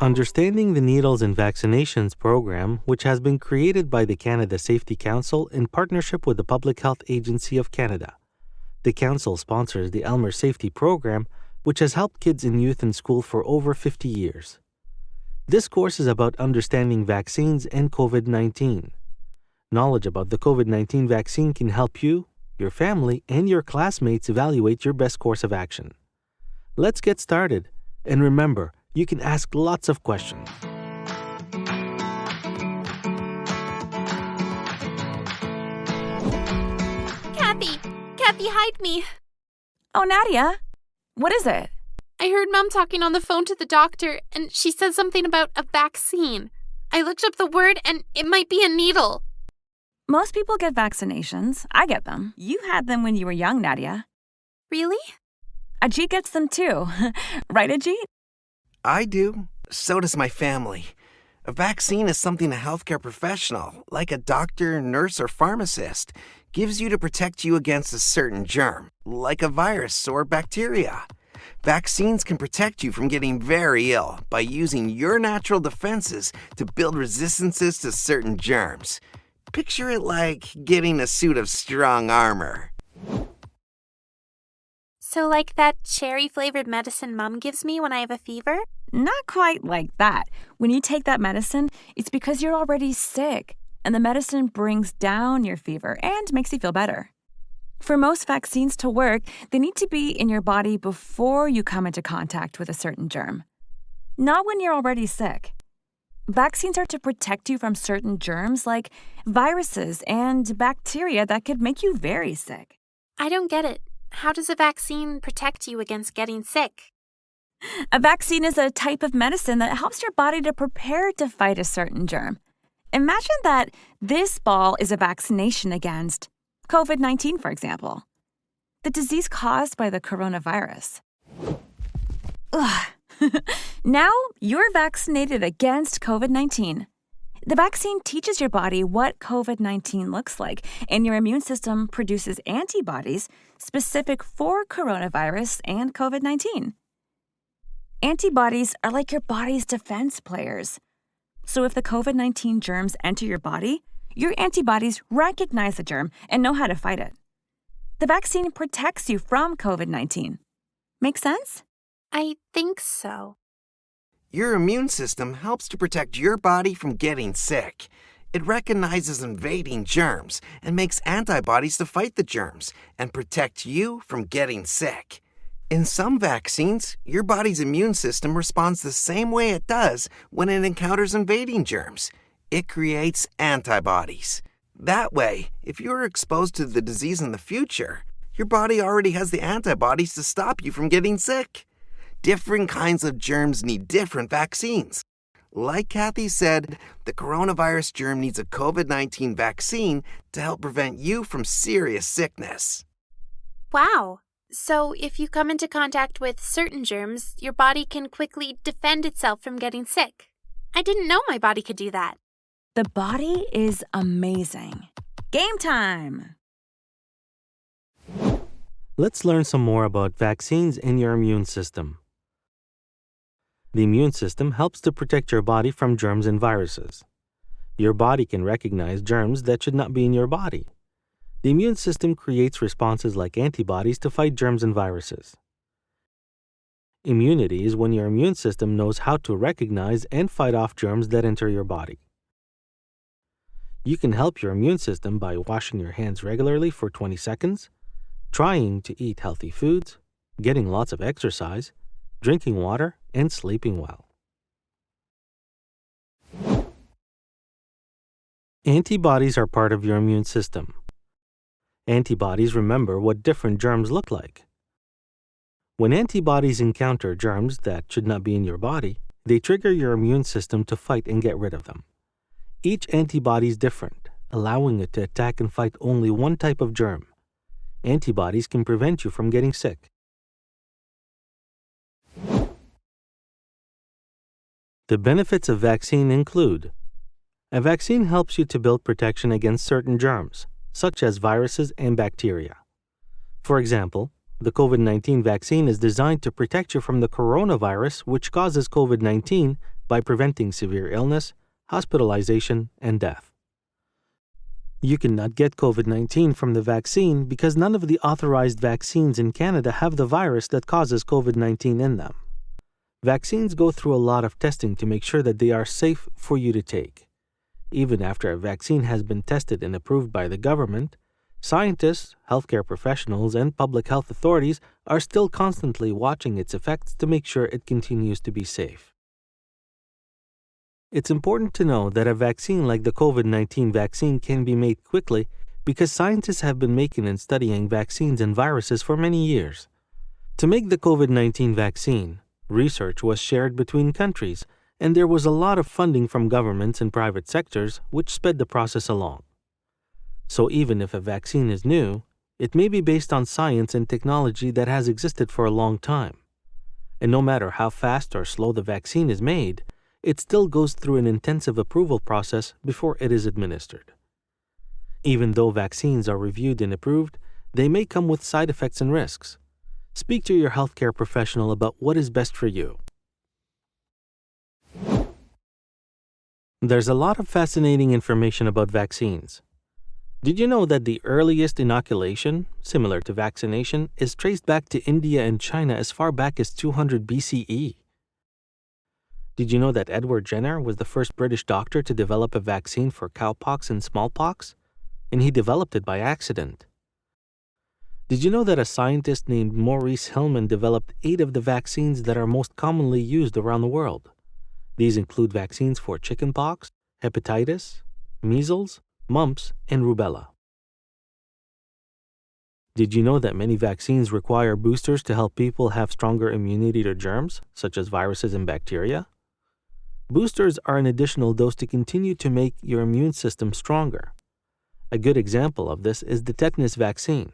Understanding the Needles and Vaccinations program, which has been created by the Canada Safety Council in partnership with the Public Health Agency of Canada. The Council sponsors the Elmer Safety Program, which has helped kids and youth in school for over 50 years. This course is about understanding vaccines and COVID-19. Knowledge about the COVID-19 vaccine can help you, your family, and your classmates evaluate your best course of action. Let's get started. And remember, you can ask lots of questions. Kathy, hide me. Oh, Nadia, what is it? I heard Mom talking on the phone to the doctor, and she said something about a vaccine. I looked up the word, and it might be a needle. Most people get vaccinations. I get them. You had them when you were young, Nadia. Really? Ajit gets them too. Right, Ajit? I do. So does my family. A vaccine is something a healthcare professional, like a doctor, nurse, or pharmacist, gives you to protect you against a certain germ, like a virus or bacteria. Vaccines can protect you from getting very ill by using your natural defenses to build resistances to certain germs. Picture it like getting a suit of strong armor. So like that cherry-flavored medicine Mom gives me when I have a fever? Not quite like that. When you take that medicine, it's because you're already sick, and the medicine brings down your fever and makes you feel better. For most vaccines to work, they need to be in your body before you come into contact with a certain germ, not when you're already sick. Vaccines are to protect you from certain germs like viruses and bacteria that could make you very sick. I don't get it. How does a vaccine protect you against getting sick? A vaccine is a type of medicine that helps your body to prepare to fight a certain germ. Imagine that this ball is a vaccination against COVID-19, for example, the disease caused by the coronavirus. Ugh. Now you're vaccinated against COVID-19. The vaccine teaches your body what COVID-19 looks like, and your immune system produces antibodies specific for coronavirus and COVID-19. Antibodies are like your body's defense players. So if the COVID-19 germs enter your body, your antibodies recognize the germ and know how to fight it. The vaccine protects you from COVID-19. Make sense? I think so. Your immune system helps to protect your body from getting sick. It recognizes invading germs and makes antibodies to fight the germs and protect you from getting sick. In some vaccines, your body's immune system responds the same way it does when it encounters invading germs. It creates antibodies. That way, if you're exposed to the disease in the future, your body already has the antibodies to stop you from getting sick. Different kinds of germs need different vaccines. Like Kathy said, the coronavirus germ needs a COVID-19 vaccine to help prevent you from serious sickness. Wow. So if you come into contact with certain germs, your body can quickly defend itself from getting sick. I didn't know my body could do that. The body is amazing. Game time! Let's learn some more about vaccines and your immune system. The immune system helps to protect your body from germs and viruses. Your body can recognize germs that should not be in your body. The immune system creates responses like antibodies to fight germs and viruses. Immunity is when your immune system knows how to recognize and fight off germs that enter your body. You can help your immune system by washing your hands regularly for 20 seconds, trying to eat healthy foods, getting lots of exercise, drinking water, and sleeping well. Antibodies are part of your immune system. Antibodies remember what different germs look like. When antibodies encounter germs that should not be in your body, they trigger your immune system to fight and get rid of them. Each antibody is different, allowing it to attack and fight only one type of germ. Antibodies can prevent you from getting sick. The benefits of vaccine include: a vaccine helps you to build protection against certain germs, such as viruses and bacteria. For example, the COVID-19 vaccine is designed to protect you from the coronavirus, which causes COVID-19, by preventing severe illness, hospitalization, and death. You cannot get COVID-19 from the vaccine because none of the authorized vaccines in Canada have the virus that causes COVID-19 in them. Vaccines go through a lot of testing to make sure that they are safe for you to take. Even after a vaccine has been tested and approved by the government, scientists, healthcare professionals, and public health authorities are still constantly watching its effects to make sure it continues to be safe. It's important to know that a vaccine like the COVID-19 vaccine can be made quickly because scientists have been making and studying vaccines and viruses for many years. To make the COVID-19 vaccine, research was shared between countries, and there was a lot of funding from governments and private sectors, which sped the process along. So even if a vaccine is new, it may be based on science and technology that has existed for a long time. And no matter how fast or slow the vaccine is made, it still goes through an intensive approval process before it is administered. Even though vaccines are reviewed and approved, they may come with side effects and risks. Speak to your healthcare professional about what is best for you. There's a lot of fascinating information about vaccines. Did you know that the earliest inoculation, similar to vaccination, is traced back to India and China as far back as 200 BCE? Did you know that Edward Jenner was the first British doctor to develop a vaccine for cowpox and smallpox? And he developed it by accident. Did you know that a scientist named Maurice Hillman developed 8 of the vaccines that are most commonly used around the world? These include vaccines for chickenpox, hepatitis, measles, mumps, and rubella. Did you know that many vaccines require boosters to help people have stronger immunity to germs, such as viruses and bacteria? Boosters are an additional dose to continue to make your immune system stronger. A good example of this is the tetanus vaccine.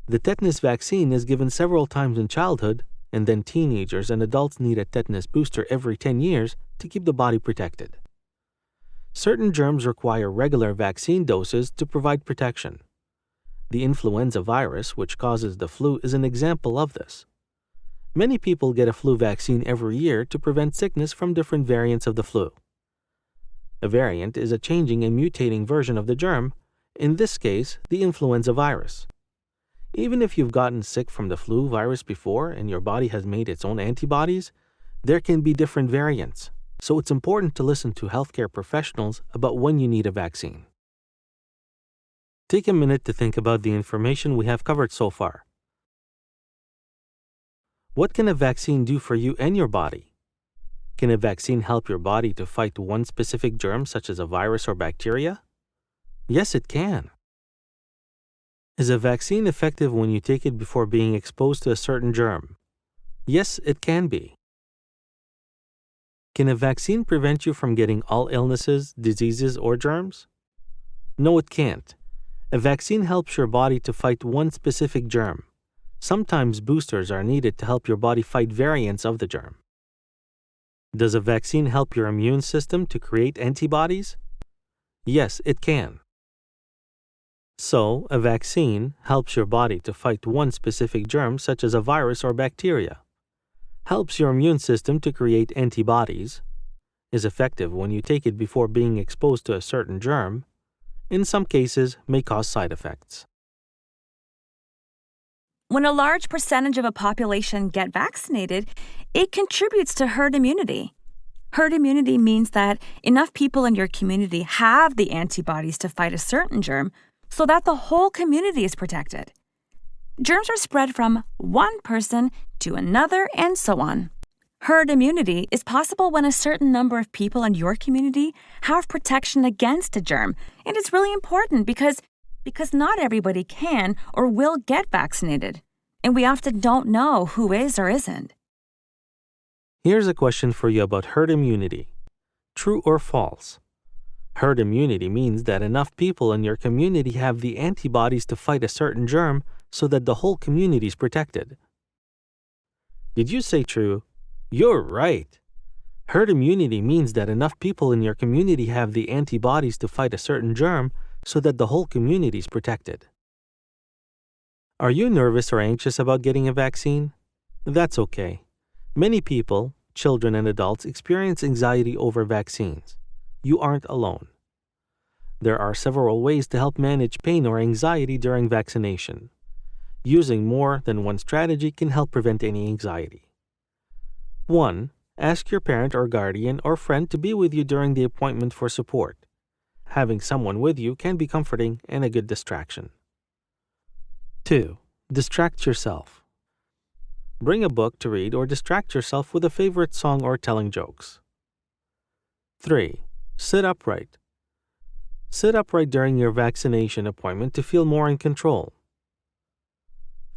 The tetanus vaccine is given several times in childhood, and then teenagers and adults need a tetanus booster every 10 years to keep the body protected. Certain germs require regular vaccine doses to provide protection. The influenza virus, which causes the flu, is an example of this. Many people get a flu vaccine every year to prevent sickness from different variants of the flu. A variant is a changing and mutating version of the germ, in this case, the influenza virus. Even if you've gotten sick from the flu virus before and your body has made its own antibodies, there can be different variants. So it's important to listen to healthcare professionals about when you need a vaccine. Take a minute to think about the information we have covered so far. What can a vaccine do for you and your body? Can a vaccine help your body to fight one specific germ, such as a virus or bacteria? Yes, it can. Is a vaccine effective when you take it before being exposed to a certain germ? Yes, it can be. Can a vaccine prevent you from getting all illnesses, diseases, or germs? No, it can't. A vaccine helps your body to fight one specific germ. Sometimes boosters are needed to help your body fight variants of the germ. Does a vaccine help your immune system to create antibodies? Yes, it can. So, a vaccine helps your body to fight one specific germ, such as a virus or bacteria. Helps your immune system to create antibodies, is effective when you take it before being exposed to a certain germ, in some cases may cause side effects. When a large percentage of a population get vaccinated, it contributes to herd immunity. Herd immunity means that enough people in your community have the antibodies to fight a certain germ so that the whole community is protected. Germs are spread from one person to another and so on. Herd immunity is possible when a certain number of people in your community have protection against a germ, and it's really important because not everybody can or will get vaccinated, and we often don't know who is or isn't. Here's a question for you about herd immunity. True or false? Herd immunity means that enough people in your community have the antibodies to fight a certain germ so that the whole community is protected. Did you say true? You're right. Herd immunity means that enough people in your community have the antibodies to fight a certain germ so that the whole community is protected. Are you nervous or anxious about getting a vaccine? That's okay. Many people, children and adults experience anxiety over vaccines. You aren't alone. There are several ways to help manage pain or anxiety during vaccination. Using more than one strategy can help prevent any anxiety. 1. Ask your parent or guardian or friend to be with you during the appointment for support. Having someone with you can be comforting and a good distraction. 2. Distract yourself. Bring a book to read or distract yourself with a favorite song or telling jokes. 3. Sit upright. Sit upright during your vaccination appointment to feel more in control.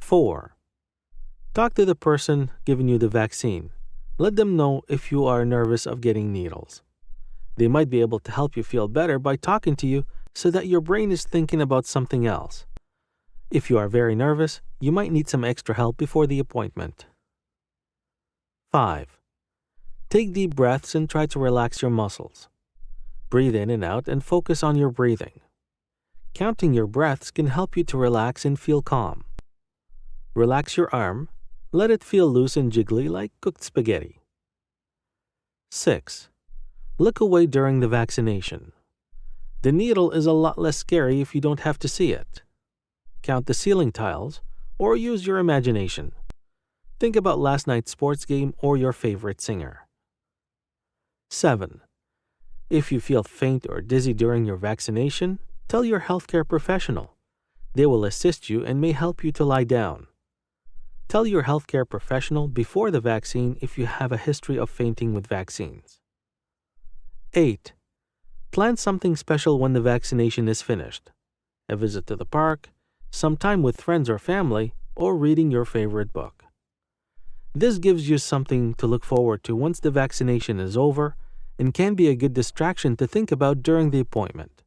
4. Talk to the person giving you the vaccine. Let them know if you are nervous of getting needles. They might be able to help you feel better by talking to you so that your brain is thinking about something else. If you are very nervous, you might need some extra help before the appointment. 5. Take deep breaths and try to relax your muscles. Breathe in and out and focus on your breathing. Counting your breaths can help you to relax and feel calm. Relax your arm. Let it feel loose and jiggly like cooked spaghetti. 6. Look away during the vaccination. The needle is a lot less scary if you don't have to see it. Count the ceiling tiles, or use your imagination. Think about last night's sports game or your favorite singer. 7. If you feel faint or dizzy during your vaccination, tell your healthcare professional. They will assist you and may help you to lie down. Tell your healthcare professional before the vaccine if you have a history of fainting with vaccines. 8. Plan something special when the vaccination is finished. A visit to the park, some time with friends or family, or reading your favorite book. This gives you something to look forward to once the vaccination is over and can be a good distraction to think about during the appointment.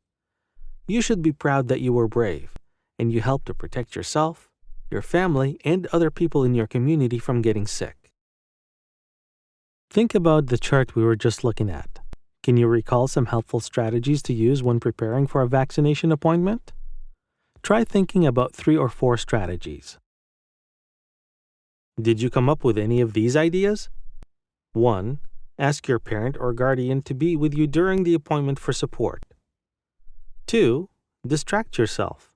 You should be proud that you were brave and you helped to protect yourself, your family, and other people in your community from getting sick. Think about the chart we were just looking at. Can you recall some helpful strategies to use when preparing for a vaccination appointment? Try thinking about 3 or 4 strategies. Did you come up with any of these ideas? 1. Ask your parent or guardian to be with you during the appointment for support. 2. Distract yourself.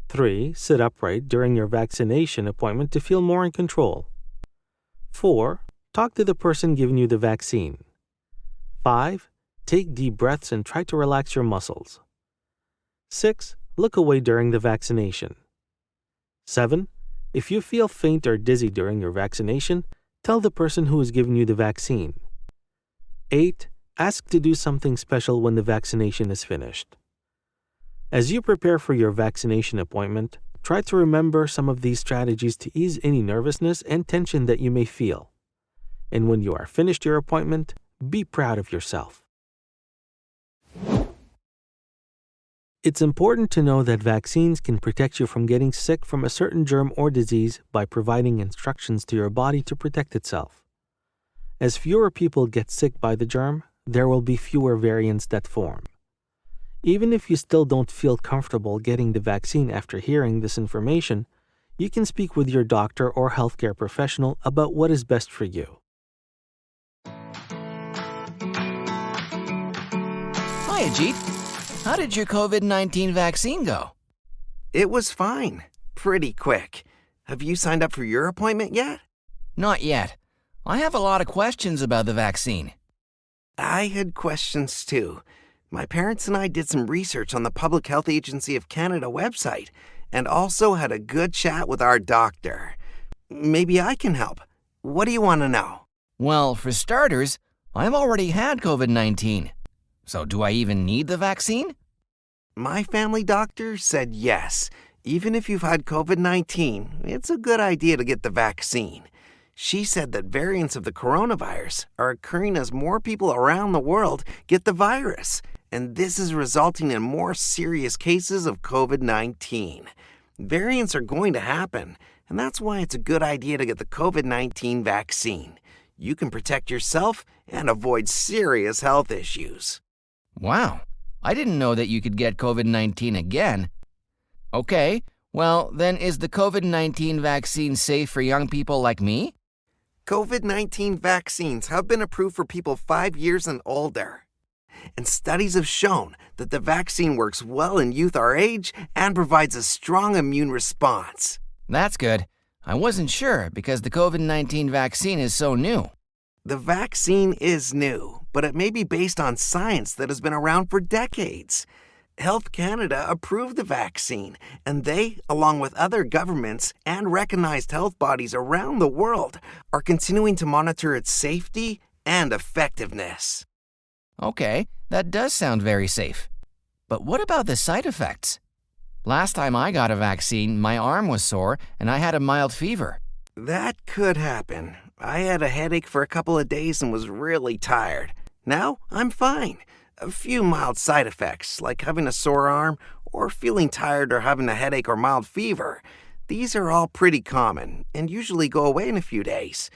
3. Sit upright during your vaccination appointment to feel more in control. 4. Talk to the person giving you the vaccine. 5. Take deep breaths and try to relax your muscles. 6. Look away during the vaccination. 7. If you feel faint or dizzy during your vaccination, tell the person who is giving you the vaccine. 8. Ask to do something special when the vaccination is finished. As you prepare for your vaccination appointment, try to remember some of these strategies to ease any nervousness and tension that you may feel. And when you are finished your appointment, be proud of yourself. It's important to know that vaccines can protect you from getting sick from a certain germ or disease by providing instructions to your body to protect itself. As fewer people get sick by the germ, there will be fewer variants that form. Even if you still don't feel comfortable getting the vaccine after hearing this information, you can speak with your doctor or healthcare professional about what is best for you. Hi, Ajit. How did your COVID-19 vaccine go? It was fine. Pretty quick. Have you signed up for your appointment yet? Not yet. I have a lot of questions about the vaccine. I had questions too. My parents and I did some research on the Public Health Agency of Canada website and also had a good chat with our doctor. Maybe I can help. What do you want to know? Well, for starters, I've already had COVID-19. So do I even need the vaccine? My family doctor said yes. Even if you've had COVID-19, it's a good idea to get the vaccine. She said that variants of the coronavirus are occurring as more people around the world get the virus, and this is resulting in more serious cases of COVID-19. Variants are going to happen, and that's why it's a good idea to get the COVID-19 vaccine. You can protect yourself and avoid serious health issues. Wow, I didn't know that you could get COVID-19 again. Okay, well, then is the COVID-19 vaccine safe for young people like me? COVID-19 vaccines have been approved for people 5 years and older. And studies have shown that the vaccine works well in youth our age and provides a strong immune response. That's good. I wasn't sure because the COVID-19 vaccine is so new. The vaccine is new, but it may be based on science that has been around for decades. Health Canada approved the vaccine, and they, along with other governments and recognized health bodies around the world, are continuing to monitor its safety and effectiveness. Okay, that does sound very safe. But what about the side effects? Last time I got a vaccine, my arm was sore and I had a mild fever. That could happen. I had a headache for a couple of days and was really tired. Now, I'm fine. A few mild side effects, like having a sore arm or feeling tired or having a headache or mild fever. These are all pretty common and usually go away in a few days.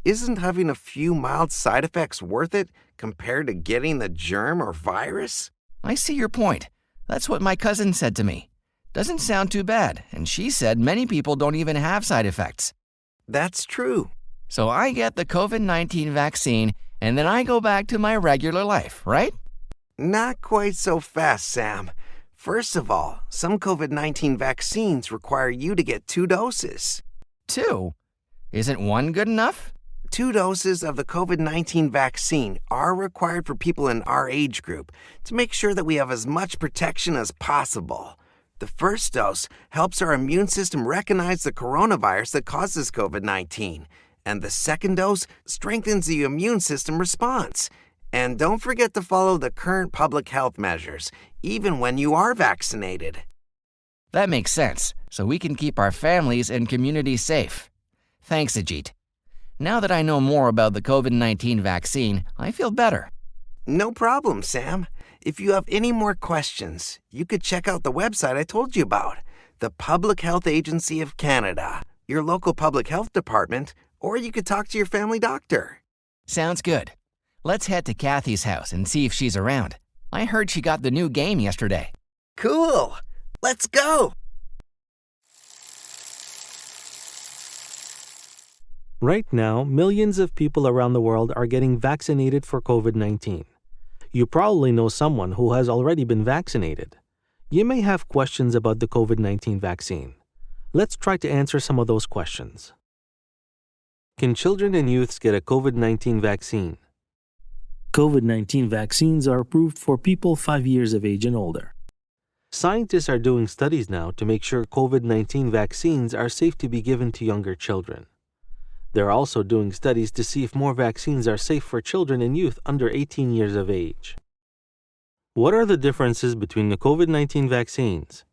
Isn't having a few mild side effects worth it compared to getting the germ or virus? I see your point. That's what my cousin said to me. Doesn't sound too bad, and she said many people don't even have side effects. That's true. So I get the COVID-19 vaccine, and then I go back to my regular life, right? Not quite so fast, Sam. First of all, some COVID-19 vaccines require you to get 2 doses. 2? Isn't 1 good enough? 2 doses of the COVID-19 vaccine are required for people in our age group to make sure that we have as much protection as possible. The first dose helps our immune system recognize the coronavirus that causes COVID-19, and the second dose strengthens the immune system response. And don't forget to follow the current public health measures, even when you are vaccinated. That makes sense, so we can keep our families and communities safe. Thanks, Ajit. Now that I know more about the COVID-19 vaccine, I feel better. No problem, Sam. If you have any more questions, you could check out the website I told you about, the Public Health Agency of Canada, your local public health department, or you could talk to your family doctor. Sounds good. Let's head to Kathy's house and see if she's around. I heard she got the new game yesterday. Cool. Let's go. Right now, millions of people around the world are getting vaccinated for COVID-19. You probably know someone who has already been vaccinated. You may have questions about the COVID-19 vaccine. Let's try to answer some of those questions. Can children and youths get a COVID-19 vaccine? COVID-19 vaccines are approved for people 5 years of age and older. Scientists are doing studies now to make sure COVID-19 vaccines are safe to be given to younger children. They're also doing studies to see if more vaccines are safe for children and youth under 18 years of age. What are the differences between the COVID-19 vaccines?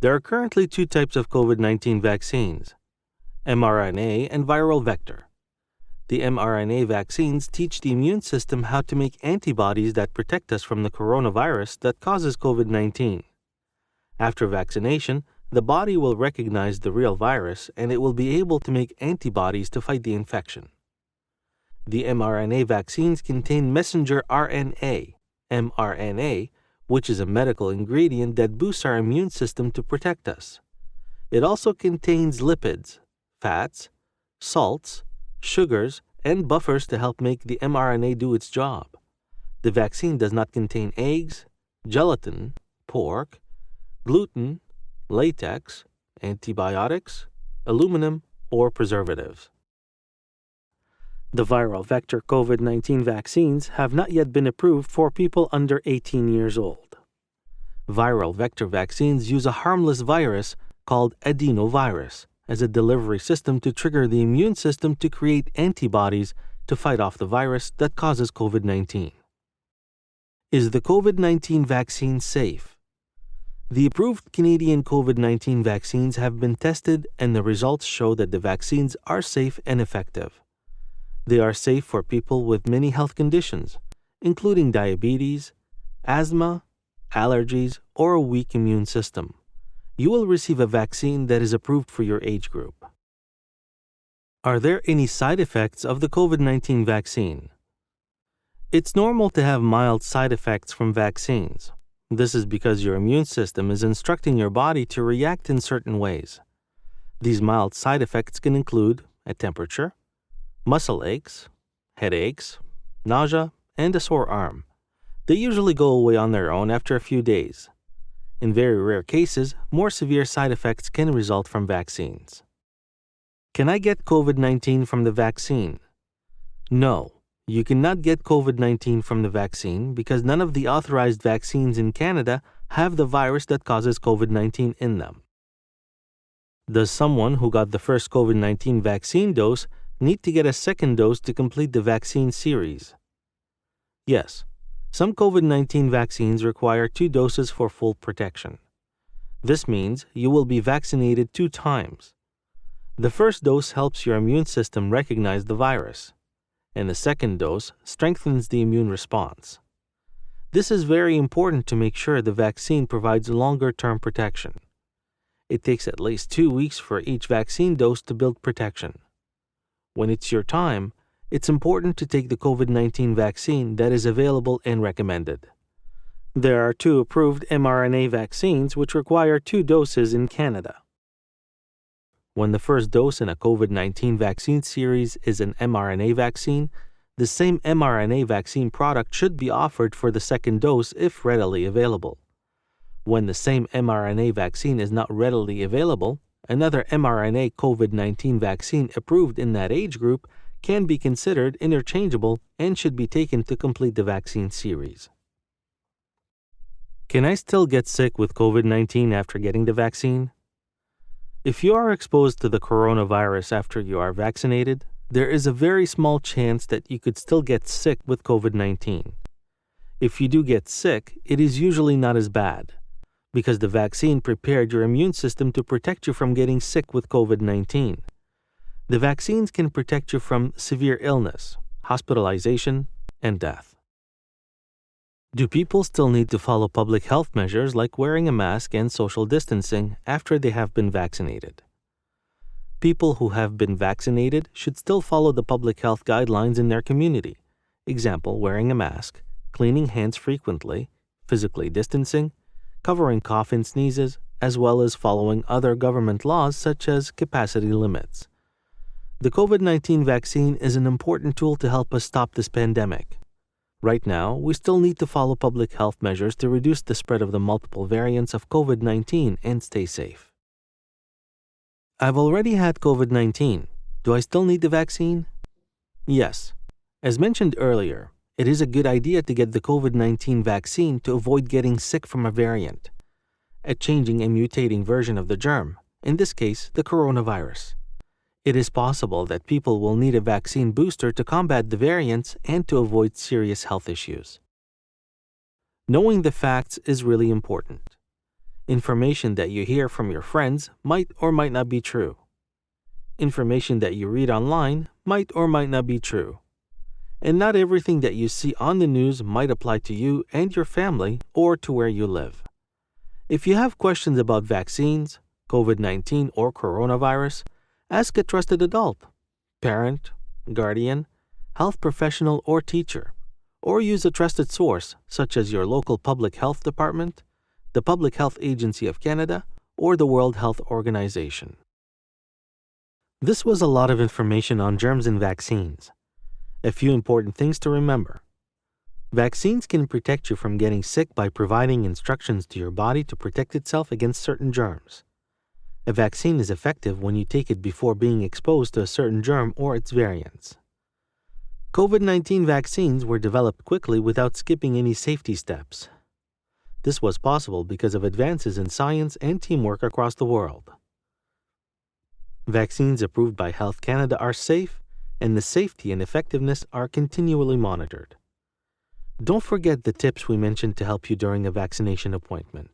There are currently 2 types of COVID-19 vaccines, mRNA and viral vector. The mRNA vaccines teach the immune system how to make antibodies that protect us from the coronavirus that causes COVID-19. After vaccination, the body will recognize the real virus and it will be able to make antibodies to fight the infection. The mRNA vaccines contain messenger RNA, mRNA, which is a medical ingredient that boosts our immune system to protect us. It also contains lipids, fats, salts, sugars, and buffers to help make the mRNA do its job. The vaccine does not contain eggs, gelatin, pork, gluten, latex, antibiotics, aluminum, or preservatives. The viral vector COVID-19 vaccines have not yet been approved for people under 18 years old. Viral vector vaccines use a harmless virus called adenovirus as a delivery system to trigger the immune system to create antibodies to fight off the virus that causes COVID-19. Is the COVID-19 vaccine safe? The approved Canadian COVID-19 vaccines have been tested and the results show that the vaccines are safe and effective. They are safe for people with many health conditions, including diabetes, asthma, allergies, or a weak immune system. You will receive a vaccine that is approved for your age group. Are there any side effects of the COVID-19 vaccine? It's normal to have mild side effects from vaccines. This is because your immune system is instructing your body to react in certain ways. These mild side effects can include a temperature, muscle aches, headaches, nausea, and a sore arm. They usually go away on their own after a few days. In very rare cases, more severe side effects can result from vaccines. Can I get COVID-19 from the vaccine? No, you cannot get COVID-19 from the vaccine because none of the authorized vaccines in Canada have the virus that causes COVID-19 in them. Does someone who got the first COVID-19 vaccine dose need to get a second dose to complete the vaccine series? Yes, some COVID-19 vaccines require 2 doses for full protection. This means you will be vaccinated 2 times. The first dose helps your immune system recognize the virus, and the second dose strengthens the immune response. This is very important to make sure the vaccine provides longer-term protection. It takes at least 2 weeks for each vaccine dose to build protection. When it's your time, it's important to take the COVID-19 vaccine that is available and recommended. There are 2 approved mRNA vaccines which require 2 doses in Canada. When the first dose in a COVID-19 vaccine series is an mRNA vaccine, the same mRNA vaccine product should be offered for the second dose if readily available. When the same mRNA vaccine is not readily available, another mRNA COVID-19 vaccine approved in that age group can be considered interchangeable and should be taken to complete the vaccine series. Can I still get sick with COVID-19 after getting the vaccine? If you are exposed to the coronavirus after you are vaccinated, there is a very small chance that you could still get sick with COVID-19. If you do get sick, it is usually not as bad, because the vaccine prepared your immune system to protect you from getting sick with COVID-19. The vaccines can protect you from severe illness, hospitalization, and death. Do people still need to follow public health measures like wearing a mask and social distancing after they have been vaccinated? People who have been vaccinated should still follow the public health guidelines in their community. Example, wearing a mask, cleaning hands frequently, physically distancing, covering cough and sneezes, as well as following other government laws such as capacity limits. The COVID-19 vaccine is an important tool to help us stop this pandemic. Right now, we still need to follow public health measures to reduce the spread of the multiple variants of COVID-19 and stay safe. I've already had COVID-19. Do I still need the vaccine? Yes. As mentioned earlier, it is a good idea to get the COVID-19 vaccine to avoid getting sick from a variant, a changing and mutating version of the germ, in this case, the coronavirus. It is possible that people will need a vaccine booster to combat the variants and to avoid serious health issues. Knowing the facts is really important. Information that you hear from your friends might or might not be true. Information that you read online might or might not be true. And not everything that you see on the news might apply to you and your family or to where you live. If you have questions about vaccines, COVID-19, or coronavirus, ask a trusted adult, parent, guardian, health professional, or teacher, or use a trusted source such as your local public health department, the Public Health Agency of Canada, or the World Health Organization. This was a lot of information on germs and vaccines. A few important things to remember. Vaccines can protect you from getting sick by providing instructions to your body to protect itself against certain germs. A vaccine is effective when you take it before being exposed to a certain germ or its variants. COVID-19 vaccines were developed quickly without skipping any safety steps. This was possible because of advances in science and teamwork across the world. Vaccines approved by Health Canada are safe, and the safety and effectiveness are continually monitored. Don't forget the tips we mentioned to help you during a vaccination appointment.